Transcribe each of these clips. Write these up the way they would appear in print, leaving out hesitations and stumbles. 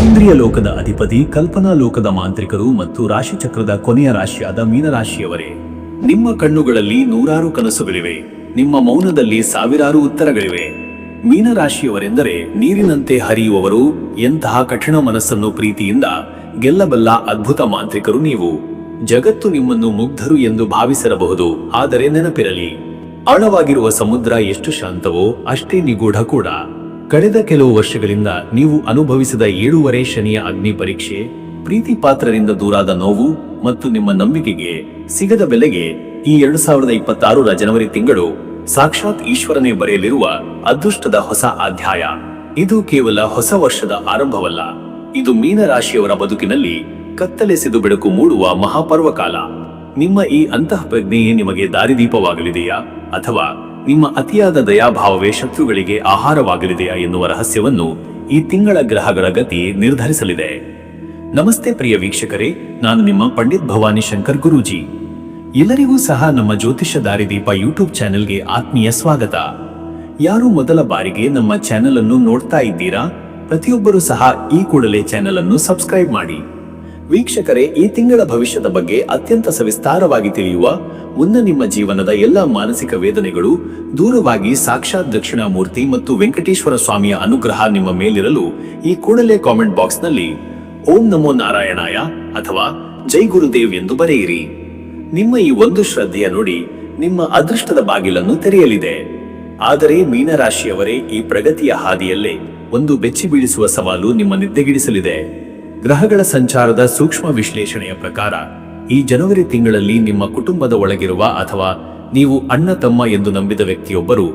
ಇಂದ್ರಿಯ ಲೋಕದ ಅಧಿಪತಿ, ಕಲ್ಪನಾ ಲೋಕದ ಮಾಂತ್ರಿಕರು ಮತ್ತು ರಾಶಿಚಕ್ರದ ಕೊನೆಯ ರಾಶಿಯಾದ ಮೀನರಾಶಿಯವರೇ, ನಿಮ್ಮ ಕಣ್ಣುಗಳಲ್ಲಿ ನೂರಾರು ಕನಸುಗಳಿವೆ, ನಿಮ್ಮ ಮೌನದಲ್ಲಿ ಸಾವಿರಾರು ಉತ್ತರಗಳಿವೆ. ಮೀನರಾಶಿಯವರೆಂದರೆ ನೀರಿನಂತೆ ಹರಿಯುವವರು. ಎಂತಹ ಕಠಿಣ ಮನಸ್ಸನ್ನು ಪ್ರೀತಿಯಿಂದ ಗೆಲ್ಲಬಲ್ಲ ಅದ್ಭುತ ಮಾಂತ್ರಿಕರು ನೀವು. ಜಗತ್ತು ನಿಮ್ಮನ್ನು ಮುಗ್ಧರು ಎಂದು ಭಾವಿಸಿರಬಹುದು, ಆದರೆ ನೆನಪಿರಲಿ, ಆಳವಾಗಿರುವ ಸಮುದ್ರ ಎಷ್ಟು ಶಾಂತವೋ ಅಷ್ಟೇ ನಿಗೂಢ ಕೂಡ. ಕಳೆದ ಕೆಲವು ವರ್ಷಗಳಿಂದ ನೀವು ಅನುಭವಿಸಿದ 7 ಶನಿಯ ಅಗ್ನಿ ಪರೀಕ್ಷೆ, ಪ್ರೀತಿ ಪಾತ್ರರಿಂದ ದೂರಾದ ನೋವು ಮತ್ತು ನಿಮ್ಮ ನಂಬಿಕೆಗೆ ಸಿಗದ ಬೆಲೆಗೆ ಈ 2026ರ ಜನವರಿ ತಿಂಗಳು ಸಾಕ್ಷಾತ್ ಈಶ್ವರನೇ ಬರೆಯಲಿರುವ ಅದೃಷ್ಟದ ಹೊಸ ಅಧ್ಯಾಯ. ಇದು ಕೇವಲ ಹೊಸ ವರ್ಷದ ಆರಂಭವಲ್ಲ, ಇದು ಮೀನರಾಶಿಯವರ ಬದುಕಿನಲ್ಲಿ ಕತ್ತಲೆಸೆದು ಬೆಳಕು ಮೂಡುವ ಮಹಾಪರ್ವಕಾಲ. ನಿಮ್ಮ ಈ ಅಂತಃಪ್ರಜ್ಞೆಯೇ ನಿಮಗೆ ದಾರಿದೀಪವಾಗಲಿದೆಯಾ, ಅಥವಾ ನಿಮ್ಮ ಅತಿಯಾದ ದಯಾಭಾವವೇ ಶತ್ರುಗಳಿಗೆ ಆಹಾರವಾಗಲಿದೆಯಾ ಎನ್ನುವ ರಹಸ್ಯವನ್ನು ಈ ತಿಂಗಳ ಗ್ರಹಗಳ ಗತಿ ನಿರ್ಧರಿಸಲಿದೆ. ನಮಸ್ತೆ ಪ್ರಿಯ ವೀಕ್ಷಕರೇ, ನಾನು ನಿಮ್ಮ ಪಂಡಿತ್ ಭವಾನಿ ಶಂಕರ್ ಗುರೂಜಿ. ಎಲ್ಲರಿಗೂ ಸಹ ನಮ್ಮ ಜ್ಯೋತಿಷ್ಯ ದಾರಿದೀಪ ಯೂಟ್ಯೂಬ್ ಚಾನೆಲ್ಗೆ ಆತ್ಮೀಯ ಸ್ವಾಗತ. ಯಾರು ಮೊದಲ ಬಾರಿಗೆ ನಮ್ಮ ಚಾನೆಲ್ ಅನ್ನು ನೋಡ್ತಾ ಇದ್ದೀರಾ, ಪ್ರತಿಯೊಬ್ಬರೂ ಸಹ ಈ ಕೂಡಲೇ ಚಾನೆಲ್ ಅನ್ನು ಸಬ್ಸ್ಕ್ರೈಬ್ ಮಾಡಿ. ವೀಕ್ಷಕರೇ, ಈ ತಿಂಗಳ ಭವಿಷ್ಯದ ಬಗ್ಗೆ ಅತ್ಯಂತ ಸವಿಸ್ತಾರವಾಗಿ ತಿಳಿಯುವ ಮುನ್ನ ನಿಮ್ಮ ಜೀವನದ ಎಲ್ಲ ಮಾನಸಿಕ ವೇದನೆಗಳು ದೂರವಾಗಿ ಸಾಕ್ಷಾತ್ ದಕ್ಷಿಣಾಮೂರ್ತಿ ಮತ್ತು ವೆಂಕಟೇಶ್ವರ ಸ್ವಾಮಿಯ ಅನುಗ್ರಹ ನಿಮ್ಮ ಮೇಲಿರಲು ಈ ಕೂಡಲೇ ಕಾಮೆಂಟ್ ಬಾಕ್ಸ್ ನಲ್ಲಿ ಓಂ ನಮೋ ನಾರಾಯಣಾಯ ಅಥವಾ ಜೈ ಗುರುದೇವ್ ಎಂದು ಬರೆಯಿರಿ. ನಿಮ್ಮ ಈ ಒಂದು ಶ್ರದ್ಧೆಯ ನುಡಿ ನಿಮ್ಮ ಅದೃಷ್ಟದ ಬಾಗಿಲನ್ನು ತೆರೆಯಲಿದೆ. ಆದರೆ ಮೀನರಾಶಿಯವರೇ, ಈ ಪ್ರಗತಿಯ ಹಾದಿಯಲ್ಲೇ ಒಂದು ಬೆಚ್ಚಿ ಬೀಳಿಸುವ ಸವಾಲು ನಿಮ್ಮ ನಿದ್ದೆಗಿಡಿಸಲಿದೆ. ಗ್ರಹಗಳ ಸಂಚಾರದ ಸೂಕ್ಷ್ಮ ವಿಶ್ಲೇಷಣೆಯ ಪ್ರಕಾರ ಈ ಜನವರಿ ತಿಂಗಳಲ್ಲಿ ನಿಮ್ಮ ಕುಟುಂಬದ ಒಳಗಿರುವ ಅಥವಾ ನೀವು ಅಣ್ಣ ತಮ್ಮ ಎಂದು ನಂಬಿದ ವ್ಯಕ್ತಿಯೊಬ್ಬರು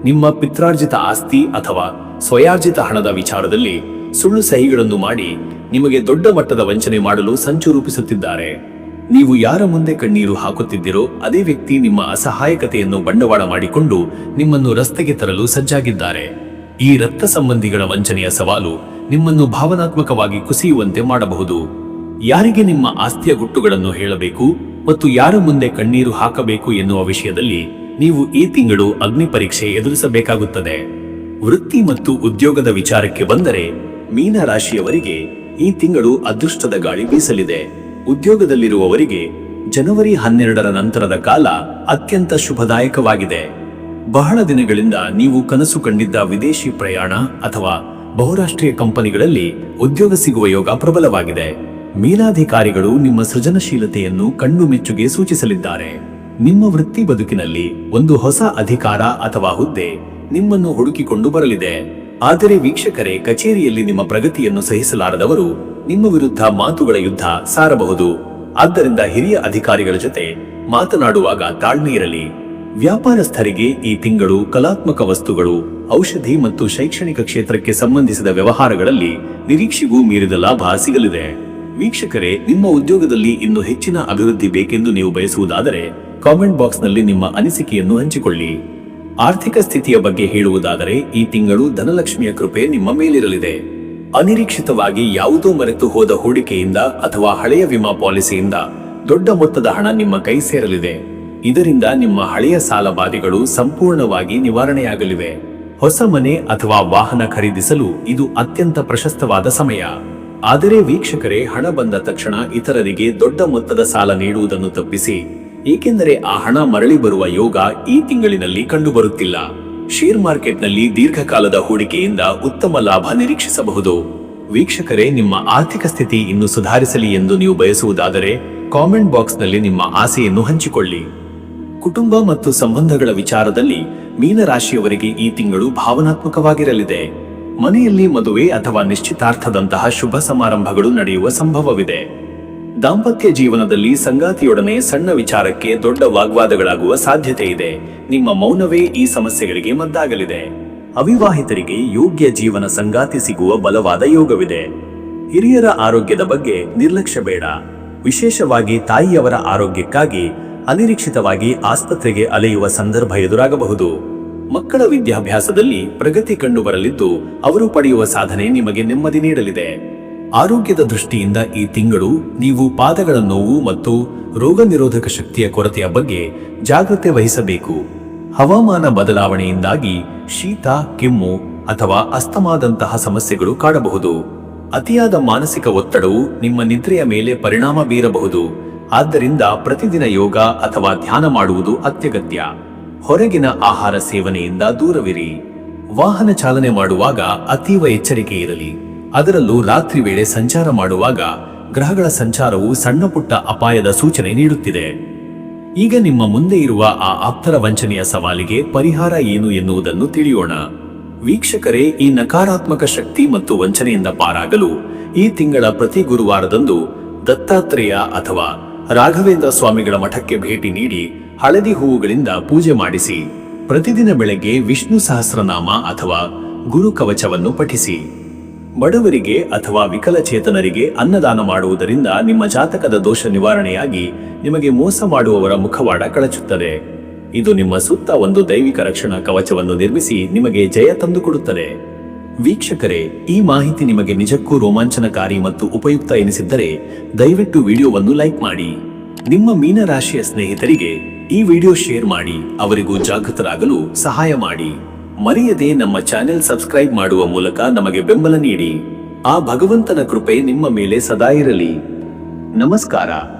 ನಿಮ್ಮ ಪಿತ್ರಾರ್ಜಿತ ಆಸ್ತಿ ಅಥವಾ ಸ್ವಯಾರ್ಜಿತ ಹಣದ ವಿಚಾರದಲ್ಲಿ ಸುಳ್ಳು ಸಹಿಗಳನ್ನು ಮಾಡಿ ನಿಮಗೆ ದೊಡ್ಡ ಮಟ್ಟದ ವಂಚನೆ ಮಾಡಲು ಸಂಚು ರೂಪಿಸುತ್ತಿದ್ದಾರೆ. ನೀವು ಯಾರ ಮುಂದೆ ಕಣ್ಣೀರು ಹಾಕುತ್ತಿದ್ದೀರೋ ಅದೇ ವ್ಯಕ್ತಿ ನಿಮ್ಮ ಅಸಹಾಯಕತೆಯನ್ನು ಬಂಡವಾಳ ಮಾಡಿಕೊಂಡು ನಿಮ್ಮನ್ನು ರಸ್ತೆಗೆ ತರಲು ಸಜ್ಜಾಗಿದ್ದಾರೆ. ಈ ರಕ್ತ ಸಂಬಂಧಿಗಳ ವಂಚನೆಯ ಸವಾಲು ನಿಮ್ಮನ್ನು ಭಾವನಾತ್ಮಕವಾಗಿ ಕುಸಿಯುವಂತೆ ಮಾಡಬಹುದು. ಯಾರಿಗೆ ನಿಮ್ಮ ಆಸ್ತಿಯ ಗುಟ್ಟುಗಳನ್ನು ಹೇಳಬೇಕು ಮತ್ತು ಯಾರ ಮುಂದೆ ಕಣ್ಣೀರು ಹಾಕಬೇಕು ಎನ್ನುವ ವಿಷಯದಲ್ಲಿ ನೀವು ಈ ತಿಂಗಳು ಅಗ್ನಿ ಪರೀಕ್ಷೆ ಎದುರಿಸಬೇಕಾಗುತ್ತದೆ. ವೃತ್ತಿ ಮತ್ತು ಉದ್ಯೋಗದ ವಿಚಾರಕ್ಕೆ ಬಂದರೆ ಮೀನರಾಶಿಯವರಿಗೆ ಈ ತಿಂಗಳು ಅದೃಷ್ಟದ ಗಾಳಿ ಬೀಸಲಿದೆ. ಉದ್ಯೋಗದಲ್ಲಿರುವವರಿಗೆ ಜನವರಿ 12ರ ನಂತರದ ಕಾಲ ಅತ್ಯಂತ ಶುಭದಾಯಕವಾಗಿದೆ. ಬಹಳ ದಿನಗಳಿಂದ ನೀವು ಕನಸು ಕಂಡಿದ್ದ ವಿದೇಶಿ ಪ್ರಯಾಣ ಅಥವಾ ಬಹುರಾಷ್ಟ್ರೀಯ ಕಂಪನಿಗಳಲ್ಲಿ ಉದ್ಯೋಗ ಸಿಗುವ ಯೋಗ ಪ್ರಬಲವಾಗಿದೆ. ಮೇಲಾಧಿಕಾರಿಗಳು ನಿಮ್ಮ ಸೃಜನಶೀಲತೆಯನ್ನು ಕಣ್ಣು ಮೆಚ್ಚುಗೆ ಸೂಚಿಸಲಿದ್ದಾರೆ. ನಿಮ್ಮ ವೃತ್ತಿ ಬದುಕಿನಲ್ಲಿ ಒಂದು ಹೊಸ ಅಧಿಕಾರ ಅಥವಾ ಹುದ್ದೆ ನಿಮ್ಮನ್ನು ಹುಡುಕಿಕೊಂಡು ಬರಲಿದೆ. ಆದರೆ ವೀಕ್ಷಕರೇ, ಕಚೇರಿಯಲ್ಲಿ ನಿಮ್ಮ ಪ್ರಗತಿಯನ್ನು ಸಹಿಸಲಾರದವರು ನಿಮ್ಮ ವಿರುದ್ಧ ಮಾತುಗಳ ಯುದ್ಧ ಸಾರಬಹುದು. ಆದ್ದರಿಂದ ಹಿರಿಯ ಅಧಿಕಾರಿಗಳ ಜೊತೆ ಮಾತನಾಡುವಾಗ ತಾಳ್ಮೆ ಇರಲಿ. ವ್ಯಾಪಾರಸ್ಥರಿಗೆ ಈ ತಿಂಗಳು ಕಲಾತ್ಮಕ ವಸ್ತುಗಳು, ಔಷಧಿ ಮತ್ತು ಶೈಕ್ಷಣಿಕ ಕ್ಷೇತ್ರಕ್ಕೆ ಸಂಬಂಧಿಸಿದ ವ್ಯವಹಾರಗಳಲ್ಲಿ ನಿರೀಕ್ಷೆಗೂ ಮೀರಿದ ಲಾಭ ಸಿಗಲಿದೆ. ವೀಕ್ಷಕರೇ, ನಿಮ್ಮ ಉದ್ಯೋಗದಲ್ಲಿ ಇನ್ನು ಹೆಚ್ಚಿನ ಅಭಿವೃದ್ಧಿ ಬೇಕೆಂದು ನೀವು ಬಯಸುವುದಾದರೆ ಕಾಮೆಂಟ್ ಬಾಕ್ಸ್ ನಲ್ಲಿ ನಿಮ್ಮ ಅನಿಸಿಕೆಯನ್ನು ಹಂಚಿಕೊಳ್ಳಿ. ಆರ್ಥಿಕ ಸ್ಥಿತಿಯ ಬಗ್ಗೆ ಹೇಳುವುದಾದರೆ ಈ ತಿಂಗಳು ಧನಲಕ್ಷ್ಮಿಯ ಕೃಪೆ ನಿಮ್ಮ ಮೇಲಿರಲಿದೆ. ಅನಿರೀಕ್ಷಿತವಾಗಿ ಯಾವುದೋ ಮರೆತು ಹೋದ ಹೂಡಿಕೆಯಿಂದ ಅಥವಾ ಹಳೆಯ ವಿಮಾ ಪಾಲಿಸಿಯಿಂದ ದೊಡ್ಡ ಮೊತ್ತದ ಹಣ ನಿಮ್ಮ ಕೈ ಸೇರಲಿದೆ. ಇದರಿಂದ ನಿಮ್ಮ ಹಳೆಯ ಸಾಲ ಬಾಧೆಗಳು ಸಂಪೂರ್ಣವಾಗಿ ನಿವಾರಣೆಯಾಗಲಿವೆ. ಹೊಸ ಮನೆ ಅಥವಾ ವಾಹನ ಖರೀದಿಸಲು ಇದು ಅತ್ಯಂತ ಪ್ರಶಸ್ತವಾದ ಸಮಯ. ಆದರೆ ವೀಕ್ಷಕರೇ, ಹಣ ಬಂದ ತಕ್ಷಣ ಇತರರಿಗೆ ದೊಡ್ಡ ಮೊತ್ತದ ಸಾಲ ನೀಡುವುದನ್ನು ತಪ್ಪಿಸಿ, ಏಕೆಂದರೆ ಆ ಹಣ ಮರಳಿ ಬರುವ ಯೋಗ ಈ ತಿಂಗಳಿನಲ್ಲಿ ಕಂಡುಬರುತ್ತಿಲ್ಲ. ಶೇರ್ ಮಾರ್ಕೆಟ್ನಲ್ಲಿ ದೀರ್ಘಕಾಲದ ಹೂಡಿಕೆಯಿಂದ ಉತ್ತಮ ಲಾಭ ನಿರೀಕ್ಷಿಸಬಹುದು. ವೀಕ್ಷಕರೇ, ನಿಮ್ಮ ಆರ್ಥಿಕ ಸ್ಥಿತಿ ಇನ್ನು ಸುಧಾರಿಸಲಿ ಎಂದು ನೀವು ಬಯಸುವುದಾದರೆ ಕಾಮೆಂಟ್ ಬಾಕ್ಸ್ ನಲ್ಲಿ ನಿಮ್ಮ ಆಸೆಯನ್ನು ಹಂಚಿಕೊಳ್ಳಿ. ಕುಟುಂಬ ಮತ್ತು ಸಂಬಂಧಗಳ ವಿಚಾರದಲ್ಲಿ ಮೀನರಾಶಿಯವರಿಗೆ ಈ ತಿಂಗಳು ಭಾವನಾತ್ಮಕವಾಗಿರಲಿದೆ. ಮನೆಯಲ್ಲಿ ಮದುವೆ ಅಥವಾ ನಿಶ್ಚಿತಾರ್ಥದಂತಹ ಶುಭ ಸಮಾರಂಭಗಳು ನಡೆಯುವ ಸಂಭವವಿದೆ. ದಾಂಪತ್ಯ ಜೀವನದಲ್ಲಿ ಸಂಗಾತಿಯೊಡನೆ ಸಣ್ಣ ವಿಚಾರಕ್ಕೆ ದೊಡ್ಡ ವಾಗ್ವಾದಗಳಾಗುವ ಸಾಧ್ಯತೆ ಇದೆ. ನಿಮ್ಮ ಮೌನವೇ ಈ ಸಮಸ್ಯೆಗಳಿಗೆ ಮದ್ದಾಗಲಿದೆ. ಅವಿವಾಹಿತರಿಗೆ ಯೋಗ್ಯ ಜೀವನ ಸಂಗಾತಿ ಸಿಗುವ ಬಲವಾದ ಯೋಗವಿದೆ. ಹಿರಿಯರ ಆರೋಗ್ಯದ ಬಗ್ಗೆ ನಿರ್ಲಕ್ಷ್ಯ ಬೇಡ. ವಿಶೇಷವಾಗಿ ತಾಯಿಯವರ ಆರೋಗ್ಯಕ್ಕಾಗಿ ಅನಿರೀಕ್ಷಿತವಾಗಿ ಆಸ್ಪತ್ರೆಗೆ ಅಲೆಯುವ ಸಂದರ್ಭ ಎದುರಾಗಬಹುದು. ಮಕ್ಕಳ ವಿದ್ಯಾಭ್ಯಾಸದಲ್ಲಿ ಪ್ರಗತಿ ಕಂಡುಬರಲಿದ್ದು ಅವರು ಪಡೆಯುವ ಸಾಧನೆ ನಿಮಗೆ ನೆಮ್ಮದಿ ನೀಡಲಿದೆ. ಆರೋಗ್ಯದ ದೃಷ್ಟಿಯಿಂದ ಈ ತಿಂಗಳು ನೀವು ಪಾದಗಳ ನೋವು ಮತ್ತು ರೋಗ ನಿರೋಧಕ ಶಕ್ತಿಯ ಕೊರತೆಯ ಬಗ್ಗೆ ಜಾಗೃತೆ ವಹಿಸಬೇಕು. ಹವಾಮಾನ ಬದಲಾವಣೆಯಿಂದಾಗಿ ಶೀತ, ಕೆಮ್ಮು ಅಥವಾ ಅಸ್ತಮಾದಂತಹ ಸಮಸ್ಯೆಗಳು ಕಾಡಬಹುದು. ಅತಿಯಾದ ಮಾನಸಿಕ ಒತ್ತಡವು ನಿಮ್ಮ ನಿದ್ರೆಯ ಮೇಲೆ ಪರಿಣಾಮ ಬೀರಬಹುದು. ಆದ್ದರಿಂದ ಪ್ರತಿದಿನ ಯೋಗ ಅಥವಾ ಧ್ಯಾನ ಮಾಡುವುದು ಅತ್ಯಗತ್ಯ. ಹೊರಗಿನ ಆಹಾರ ಸೇವನೆಯಿಂದ ದೂರವಿರಿ. ವಾಹನ ಚಾಲನೆ ಮಾಡುವಾಗ ಅತೀವ ಎಚ್ಚರಿಕೆ ಇರಲಿ. ಅದರಲ್ಲೂ ರಾತ್ರಿ ವೇಳೆ ಸಂಚಾರ ಮಾಡುವಾಗ ಗ್ರಹಗಳ ಸಂಚಾರವು ಸಣ್ಣ ಪುಟ್ಟ ಅಪಾಯದ ಸೂಚನೆ ನೀಡುತ್ತಿದೆ. ಈಗ ನಿಮ್ಮ ಮುಂದೆ ಇರುವ ಆ ಆಪ್ತರ ವಂಚನೆಯ ಸವಾಲಿಗೆ ಪರಿಹಾರ ಏನು ಎನ್ನುವುದನ್ನು ತಿಳಿಯೋಣ. ವೀಕ್ಷಕರೇ, ಈ ನಕಾರಾತ್ಮಕ ಶಕ್ತಿ ಮತ್ತು ವಂಚನೆಯಿಂದ ಪಾರಾಗಲು ಈ ತಿಂಗಳ ಪ್ರತಿ ಗುರುವಾರದಂದು ದತ್ತಾತ್ರೇಯ ಅಥವಾ ರಾಘವೇಂದ್ರ ಸ್ವಾಮಿಗಳ ಮಠಕ್ಕೆ ಭೇಟಿ ನೀಡಿ ಹಳದಿ ಹೂವುಗಳಿಂದ ಪೂಜೆ ಮಾಡಿಸಿ. ಪ್ರತಿದಿನ ಬೆಳಗ್ಗೆ ವಿಷ್ಣು ಸಹಸ್ರನಾಮ ಅಥವಾ ಗುರು ಕವಚವನ್ನು ಪಠಿಸಿ. ಬಡವರಿಗೆ ಅಥವಾ ವಿಕಲಚೇತನರಿಗೆ ಅನ್ನದಾನ ಮಾಡುವುದರಿಂದ ನಿಮ್ಮ ಜಾತಕದ ದೋಷ ನಿವಾರಣೆಯಾಗಿ ನಿಮಗೆ ಮೋಸ ಮಾಡುವವರ ಮುಖವಾಡ ಕಳಚುತ್ತದೆ. ಇದು ನಿಮ್ಮ ಸುತ್ತ ಒಂದು ದೈವಿಕ ರಕ್ಷಣಾ ಕವಚವನ್ನು ನಿರ್ಮಿಸಿ ನಿಮಗೆ ಜಯ ತಂದುಕೊಡುತ್ತದೆ. ವೀಕ್ಷಕರೇ, ಈ ಮಾಹಿತಿ ನಿಮಗೆ ನಿಜಕ್ಕೂ ರೋಮಾಂಚನಕಾರಿ ಮತ್ತು ಉಪಯುಕ್ತ ಎನಿಸಿದ್ದರೆ ದಯವಿಟ್ಟು ವಿಡಿಯೋವನ್ನು ಲೈಕ್ ಮಾಡಿ. ನಿಮ್ಮ ಮೀನರಾಶಿಯ ಸ್ನೇಹಿತರಿಗೆ ಈ ವಿಡಿಯೋ ಶೇರ್ ಮಾಡಿ, ಅವರಿಗೂ ಜಾಗೃತರಾಗಲು ಸಹಾಯ ಮಾಡಿ. ಮರೆಯದೆ ನಮ್ಮ ಚಾನೆಲ್ ಸಬ್ಸ್ಕ್ರೈಬ್ ಮಾಡುವ ಮೂಲಕ ನಮಗೆ ಬೆಂಬಲ ನೀಡಿ. ಆ ಭಗವಂತನ ಕೃಪೆ ನಿಮ್ಮ ಮೇಲೆ ಸದಾ ಇರಲಿ. ನಮಸ್ಕಾರ.